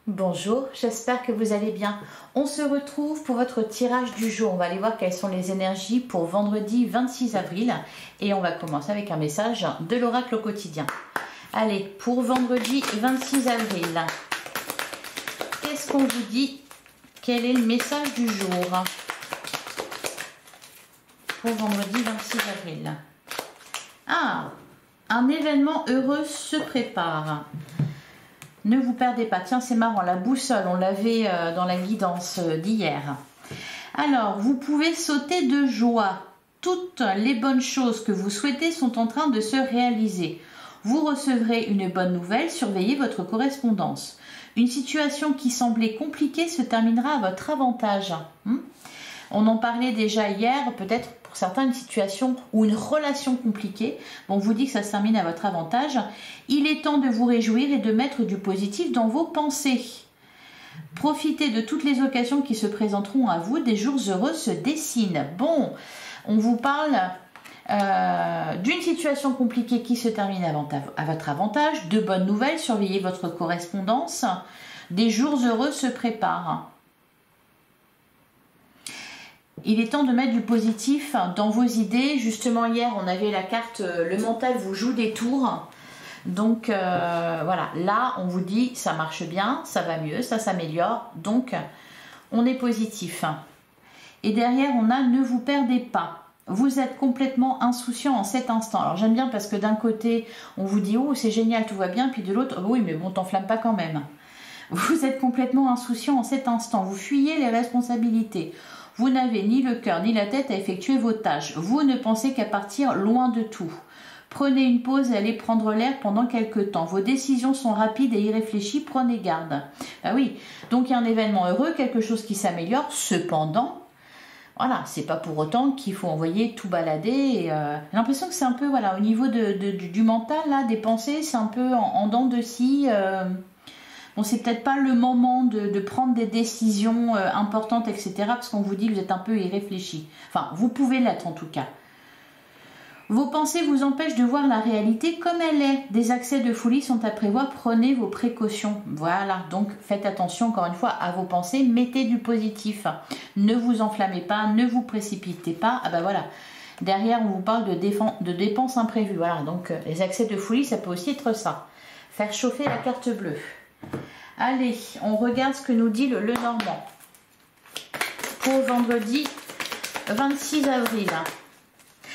Bonjour, j'espère que vous allez bien. On se retrouve pour votre tirage du jour. On va aller voir quelles sont les énergies pour vendredi 26 avril. Et on va commencer avec un message de l'oracle au quotidien. Allez, pour vendredi 26 avril, qu'est-ce qu'on vous dit? Quel est le message du jour pour vendredi 26 avril? Ah, un événement heureux se prépare. Ne vous perdez pas. Tiens, c'est marrant, la boussole, on l'avait dans la guidance d'hier. Alors, vous pouvez sauter de joie. Toutes les bonnes choses que vous souhaitez sont en train de se réaliser. Vous recevrez une bonne nouvelle, surveillez votre correspondance. Une situation qui semblait compliquée se terminera à votre avantage. On en parlait déjà hier, peut-être pour certains une situation ou une relation compliquée. Bon, on vous dit que ça se termine à votre avantage. Il est temps de vous réjouir et de mettre du positif dans vos pensées. Profitez de toutes les occasions qui se présenteront à vous. Des jours heureux se dessinent. Bon, on vous parle d'une situation compliquée qui se termine à votre avantage. De bonnes nouvelles, surveillez votre correspondance. Des jours heureux se préparent. Il est temps de mettre du positif dans vos idées. Justement, hier, on avait la carte « Le mental vous joue des tours ». Donc, voilà. Là, on vous dit « ça marche bien, ça va mieux, ça s'améliore ». Donc, on est positif. Et derrière, on a « ne vous perdez pas ». Vous êtes complètement insouciant en cet instant. Alors, j'aime bien parce que d'un côté, on vous dit « oh, c'est génial, tout va bien ». Puis de l'autre « oui, mais bon, t'enflamme pas quand même ». Vous êtes complètement insouciant en cet instant. Vous fuyez les responsabilités. Vous n'avez ni le cœur ni la tête à effectuer vos tâches. Vous ne pensez qu'à partir loin de tout. Prenez une pause et allez prendre l'air pendant quelques temps. Vos décisions sont rapides et irréfléchies, prenez garde. Ah oui, donc il y a un événement heureux, quelque chose qui s'améliore. Cependant, voilà, c'est pas pour autant qu'il faut envoyer tout balader. J'ai l'impression que c'est un peu, voilà, au niveau du mental, là, des pensées, c'est un peu en dents de scie. Bon, c'est peut-être pas le moment de prendre des décisions importantes, etc. Parce qu'on vous dit que vous êtes un peu irréfléchi. Enfin, vous pouvez l'être en tout cas. Vos pensées vous empêchent de voir la réalité comme elle est. Des accès de folie sont à prévoir. Prenez vos précautions. Voilà, donc faites attention encore une fois à vos pensées. Mettez du positif. Ne vous enflammez pas, ne vous précipitez pas. Ah ben voilà. Derrière, on vous parle de dépenses imprévues. Voilà, donc les accès de folie, ça peut aussi être ça. Faire chauffer la carte bleue. Allez, on regarde ce que nous dit le Lenormand pour vendredi 26 avril.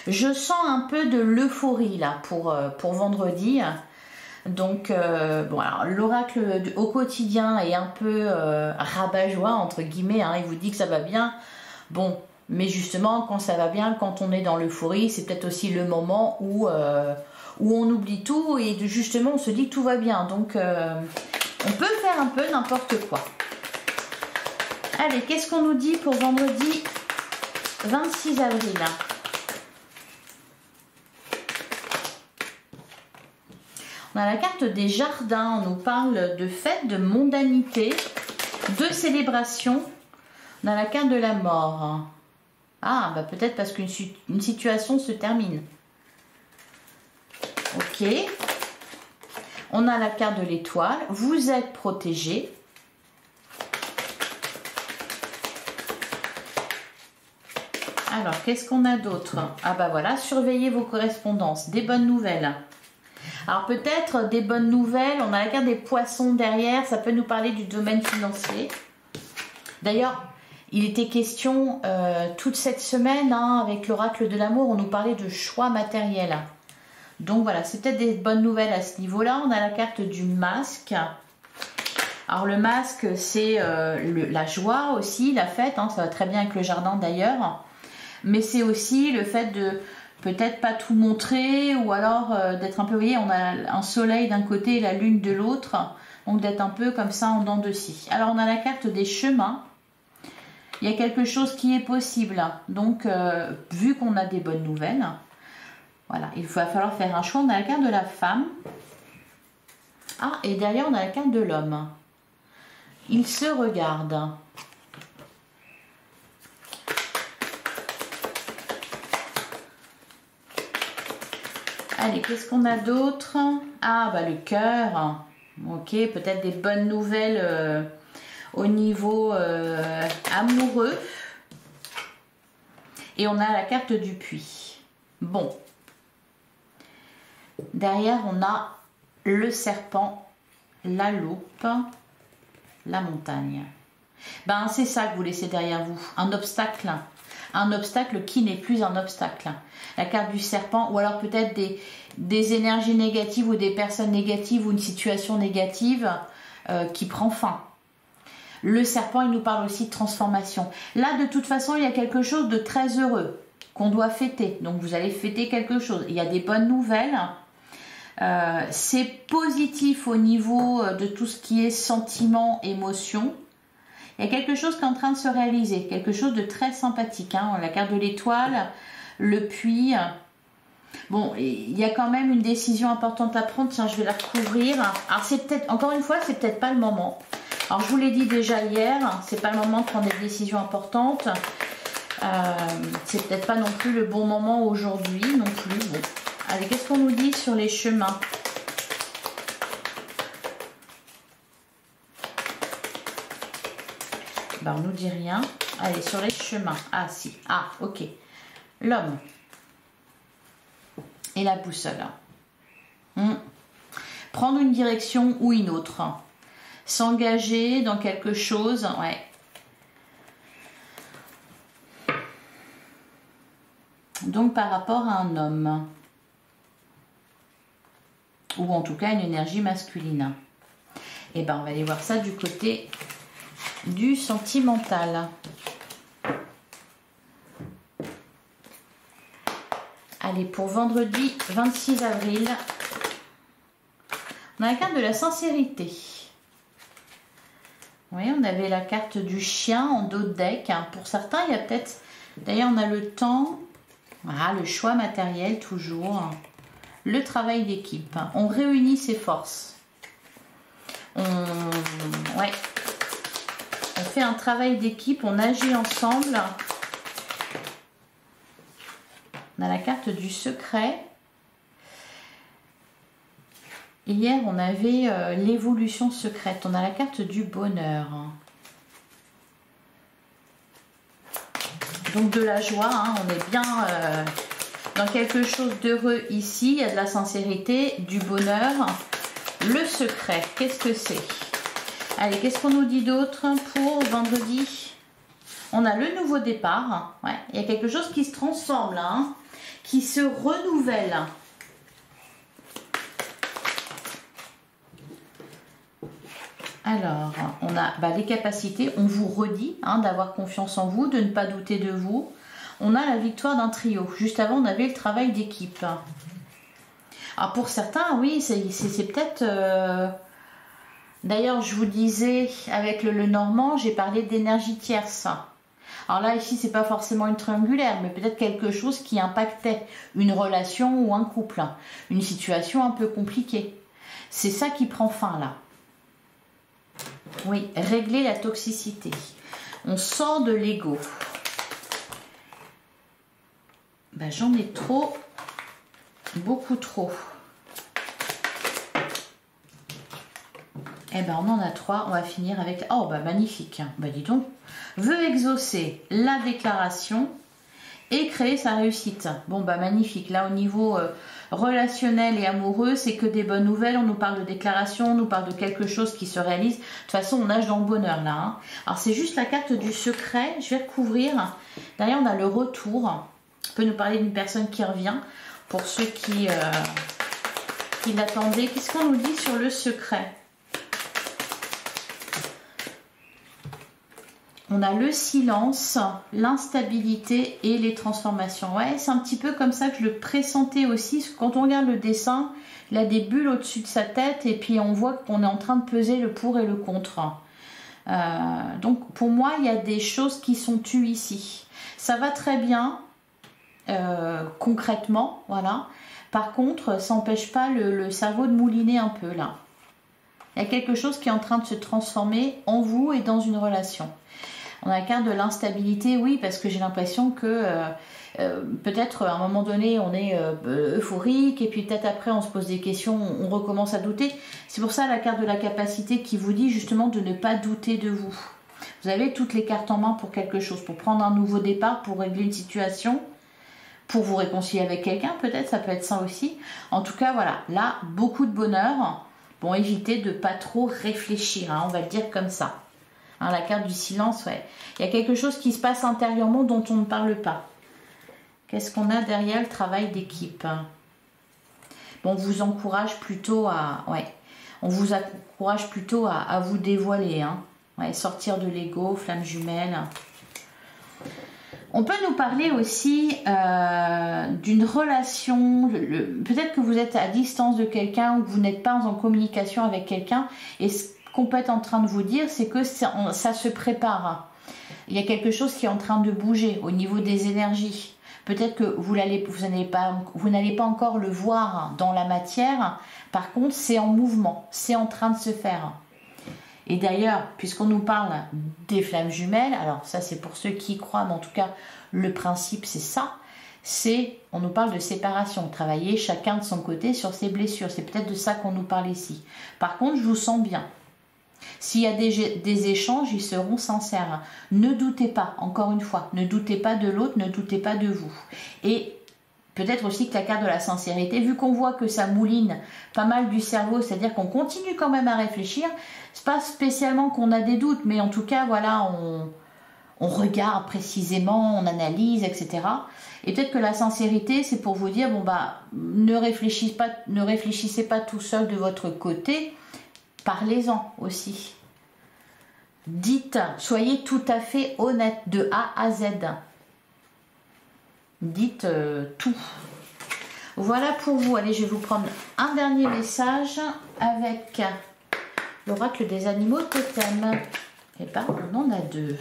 Je sens un peu de l'euphorie là pour vendredi. Donc, bon, alors l'oracle au quotidien est un peu rabat-joie entre guillemets. Il vous dit que ça va bien. Bon, mais justement, quand ça va bien, quand on est dans l'euphorie, c'est peut-être aussi le moment où on oublie tout et justement on se dit que tout va bien. Donc, on peut faire un peu n'importe quoi. Allez, qu'est-ce qu'on nous dit pour vendredi 26 avril? On a la carte des jardins. On nous parle de fête, de mondanité, de célébration. On a la carte de la mort. Ah, bah peut-être parce qu'une situation se termine. Ok. On a la carte de l'étoile. Vous êtes protégé. Alors, qu'est-ce qu'on a d'autre? Ah bah voilà, surveillez vos correspondances. Des bonnes nouvelles. Alors peut-être des bonnes nouvelles. On a la carte des poissons derrière. Ça peut nous parler du domaine financier. D'ailleurs, il était question toute cette semaine, avec l'oracle de l'amour, on nous parlait de choix matériels. Donc voilà, c'est peut-être des bonnes nouvelles à ce niveau-là. On a la carte du masque. Alors le masque, c'est la joie aussi, la fête. Ça va très bien avec le jardin d'ailleurs. Mais c'est aussi le fait de peut-être pas tout montrer ou alors d'être un peu, vous voyez, on a un soleil d'un côté et la lune de l'autre. Donc d'être un peu comme ça en dents de scie. Alors on a la carte des chemins. Il y a quelque chose qui est possible. Donc vu qu'on a des bonnes nouvelles... Voilà, il va falloir faire un choix. On a la carte de la femme. Ah, et derrière, on a la carte de l'homme. Il se regarde. Allez, qu'est-ce qu'on a d'autre? Ah, bah le cœur. Ok, peut-être des bonnes nouvelles au niveau amoureux. Et on a la carte du puits. Bon. Derrière, on a le serpent, la loupe, la montagne. Ben, c'est ça que vous laissez derrière vous. Un obstacle. Un obstacle qui n'est plus un obstacle. La carte du serpent, ou alors peut-être des énergies négatives ou des personnes négatives ou une situation négative qui prend fin. Le serpent, il nous parle aussi de transformation. Là, de toute façon, il y a quelque chose de très heureux qu'on doit fêter. Donc, vous allez fêter quelque chose. Il y a des bonnes nouvelles. C'est positif au niveau de tout ce qui est sentiment, émotion. Il y a quelque chose qui est en train de se réaliser. Quelque chose de très sympathique. Hein. La carte de l'étoile, le puits. Bon, il y a quand même une décision importante à prendre. Tiens, je vais la recouvrir. Alors, c'est peut-être, encore une fois, c'est peut-être pas le moment. Alors, je vous l'ai dit déjà hier, c'est pas le moment de prendre des décisions importantes. C'est peut-être pas non plus le bon moment aujourd'hui, non plus. Bon. Allez, qu'est-ce qu'on nous dit sur les chemins? Ben, on nous dit rien. Allez, sur les chemins. Ah, si. Ah, ok. L'homme. Et la boussole. Prendre une direction ou une autre. S'engager dans quelque chose, ouais. Donc par rapport à un homme. Ou en tout cas une énergie masculine. Et ben on va aller voir ça du côté du sentimental. Allez, pour vendredi 26 avril, on a la carte de la sincérité. Oui, on avait la carte du chien en dos de deck. Pour certains, il y a peut-être... D'ailleurs, on a le temps. Voilà, le choix matériel toujours. Le travail d'équipe. On réunit ses forces. Ouais. On fait un travail d'équipe, on agit ensemble. On a la carte du secret. Hier, on avait l'évolution secrète. On a la carte du bonheur. Donc de la joie, hein. On est bien dans quelque chose d'heureux ici. Il y a de la sincérité, du bonheur. Le secret, qu'est-ce que c'est? Allez, qu'est-ce qu'on nous dit d'autre pour vendredi? On a le nouveau départ. Ouais, il y a quelque chose qui se transforme là, hein, qui se renouvelle. Alors, on a les capacités, on vous redit hein, d'avoir confiance en vous, de ne pas douter de vous. On a la victoire d'un trio. Juste avant, on avait le travail d'équipe. Alors, pour certains, oui, c'est peut-être... D'ailleurs, je vous disais, avec le Normand, j'ai parlé d'énergie tierce. Alors là, ici, c'est pas forcément une triangulaire, mais peut-être quelque chose qui impactait une relation ou un couple. Une situation un peu compliquée. C'est ça qui prend fin, là. Oui, régler la toxicité. On sort de l'ego. Ben, j'en ai trop. Beaucoup trop. Eh ben, on en a 3. On va finir avec... Oh, bah magnifique. Bah, dis donc. Veut exaucer la déclaration et créer sa réussite. Bon, bah magnifique. Là, au niveau relationnel et amoureux, c'est que des bonnes nouvelles. On nous parle de déclaration, on nous parle de quelque chose qui se réalise. De toute façon, on nage dans le bonheur, là. Hein. Alors, c'est juste la carte du secret. Je vais recouvrir. Derrière, on a le retour. On peut nous parler d'une personne qui revient. Pour ceux qui l'attendaient. Qu'est-ce qu'on nous dit sur le secret? On a le silence, l'instabilité et les transformations. Ouais, c'est un petit peu comme ça que je le pressentais aussi. Quand on regarde le dessin, il a des bulles au-dessus de sa tête et puis on voit qu'on est en train de peser le pour et le contre. Donc pour moi, il y a des choses qui sont tues ici. Ça va très bien concrètement, voilà. Par contre, ça n'empêche pas le cerveau de mouliner un peu là. Il y a quelque chose qui est en train de se transformer en vous et dans une relation. On a la carte de l'instabilité, oui, parce que j'ai l'impression que peut-être à un moment donné on est euphorique et puis peut-être après on se pose des questions, on recommence à douter. C'est pour ça la carte de la capacité qui vous dit justement de ne pas douter de vous. Vous avez toutes les cartes en main pour quelque chose, pour prendre un nouveau départ, pour régler une situation, pour vous réconcilier avec quelqu'un peut-être, ça peut être ça aussi. En tout cas voilà, là beaucoup de bonheur. Bon, évitez de pas trop réfléchir, hein, on va le dire comme ça. Hein, la carte du silence, ouais. Il y a quelque chose qui se passe intérieurement dont on ne parle pas. Qu'est-ce qu'on a derrière le travail d'équipe? Bon, on vous encourage plutôt à... Ouais, on vous encourage plutôt à vous dévoiler. Hein. Ouais, sortir de l'ego, flamme jumelle. On peut nous parler aussi d'une relation. Peut-être que vous êtes à distance de quelqu'un ou que vous n'êtes pas en communication avec quelqu'un. Et ce qu'on peut être en train de vous dire, c'est que ça se prépare. Il y a quelque chose qui est en train de bouger au niveau des énergies. Peut-être que vous n'allez pas encore le voir dans la matière. Par contre, c'est en mouvement, c'est en train de se faire. Et d'ailleurs, puisqu'on nous parle des flammes jumelles, alors ça c'est pour ceux qui y croient, mais en tout cas, le principe c'est ça. On nous parle de séparation, travailler chacun de son côté sur ses blessures. C'est peut-être de ça qu'on nous parle ici. Par contre, je vous sens bien. S'il y a des échanges, ils seront sincères. Ne doutez pas, encore une fois, ne doutez pas de l'autre, ne doutez pas de vous. Et peut-être aussi que la carte de la sincérité, vu qu'on voit que ça mouline pas mal du cerveau, c'est-à-dire qu'on continue quand même à réfléchir, c'est pas spécialement qu'on a des doutes, mais en tout cas, voilà, on regarde précisément, on analyse, etc. Et peut-être que la sincérité, c'est pour vous dire, bon bah, ne réfléchissez pas tout seul de votre côté, parlez-en aussi. Dites, soyez tout à fait honnête de A à Z. Dites tout. Voilà pour vous. Allez, je vais vous prendre un dernier message avec l'oracle des animaux totems. Et ben, on en a deux.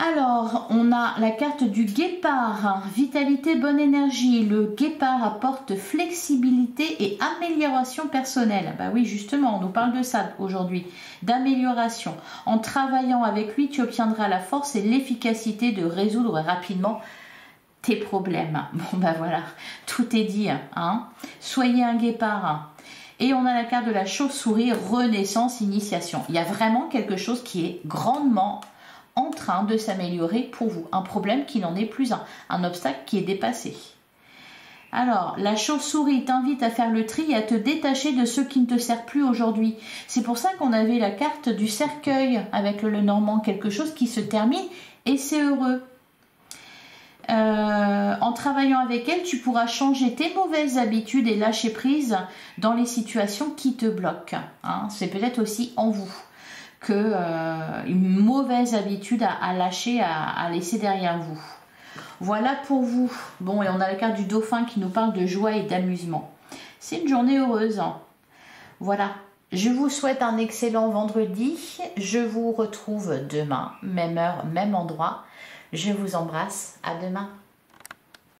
Alors, on a la carte du guépard, vitalité, bonne énergie. Le guépard apporte flexibilité et amélioration personnelle. Bah oui, justement, on nous parle de ça aujourd'hui, d'amélioration. En travaillant avec lui, tu obtiendras la force et l'efficacité de résoudre rapidement tes problèmes. Bon, bah voilà, tout est dit. Hein. Soyez un guépard. Et on a la carte de la chauve-souris, renaissance, initiation. Il y a vraiment quelque chose qui est grandement en train de s'améliorer pour vous. Un problème qui n'en est plus un obstacle qui est dépassé. Alors, la chauve-souris t'invite à faire le tri et à te détacher de ce qui ne te sert plus aujourd'hui. C'est pour ça qu'on avait la carte du cercueil avec le Normand, quelque chose qui se termine et c'est heureux. En travaillant avec elle, tu pourras changer tes mauvaises habitudes et lâcher prise dans les situations qui te bloquent. Hein. C'est peut-être aussi en vous que une mauvaise habitude à lâcher, à laisser derrière vous. Voilà pour vous. Bon, et on a la carte du dauphin qui nous parle de joie et d'amusement. C'est une journée heureuse. Hein. Voilà. Je vous souhaite un excellent vendredi. Je vous retrouve demain, même heure, même endroit. Je vous embrasse. À demain.